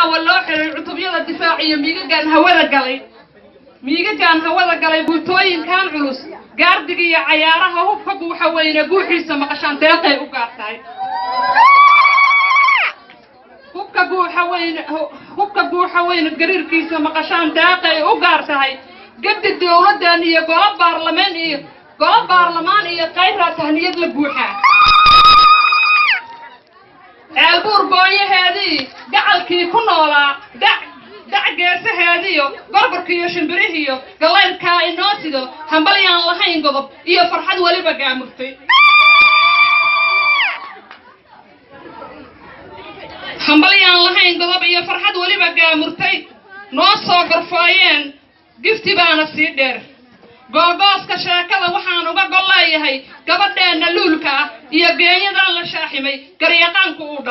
والله عتبية الدفاعية ميجا كان هوادا قلي ميجا كان هوادا قلي بوتوين كان علوس قاردقية عيارها هو بوحة وين بوحي سمقشان تلقي وقارتاي hubka buuxa weyn gariirkiisa maqashaan daaqay u gaartahay gabdha dawladdan iyo golo baarlamaan iyo qayra tahniyad la buuxa ceelbuur booyaheedii gacalkii ku noolaa geesaheediyo barbarkiiyo shimbirihiyo galaydkaa inoo sido hambalyaan lahayn godob iyo farxad weliba gaamurtay hambalyaan lahayn godob iyo farxad weliba gaamurtay noo soo gorfooyeen gifti baana sii dheer googooska sheekada waxaan uga golleeyahay gabadheenna luulka ah iyo geenyadan la shaaximay garyaqaanku uu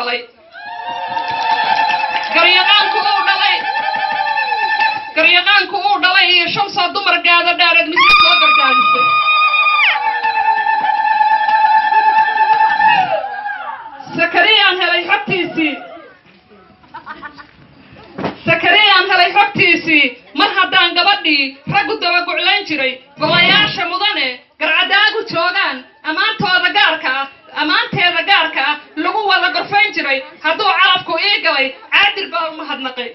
dhalay iyo shamsa dumar gaada dhaareed mid soo gargaadisay sakariyaan helay xogtiisii mar haddaan gabadhii raggu dabaguclayn jiray golayaasha mudane garcadaagu joogaan ammaanteeda gaarka ah lagu wada gorfayn jiray hadduu calafku ii galay caadil baa uma hadnaqay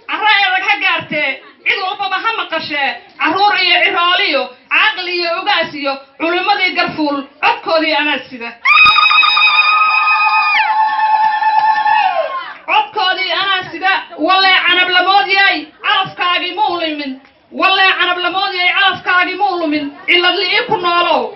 carra adag ha gaartee cid walbaba ha maqashee carruur iyo ciraaliyo caaqil iyo ogaas iyo culimmadii garfuul codkoodii anaa sida والله عنب لمودياي عرفكاغي مولمن والله عنب لمودياي عرفكاغي مولمن إلا اللي يكون نولو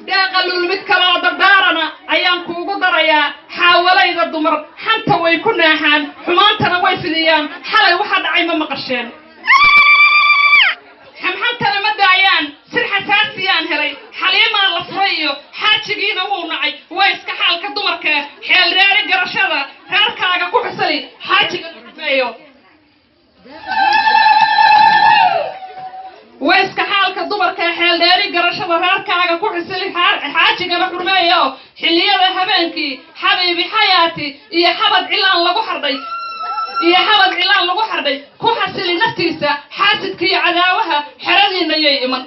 داقلوا المتكلا دردارنا أيام كوغو دريا حاولي ذا الدمر حانتا ويكون ناحان حمانتنا ويفديان حالي واحد عيما مقشين حمحانتنا مدايان سر حساسيان هلي حليما لفريو حاجينا ونعي ويسك حالك دمرك حيل راري قرشدا راركاغا كوحسلي حاجينا كفايو ويسك حالك دمرك حيل راري قرشدا راركاغا كوحسلي حاجينا كفايو حليدا هبانكي حبيبي حياتي يا حبد علان لغو حردي كوحسلي نفتيسا حاسدكي عداوها حردينا يا إيمان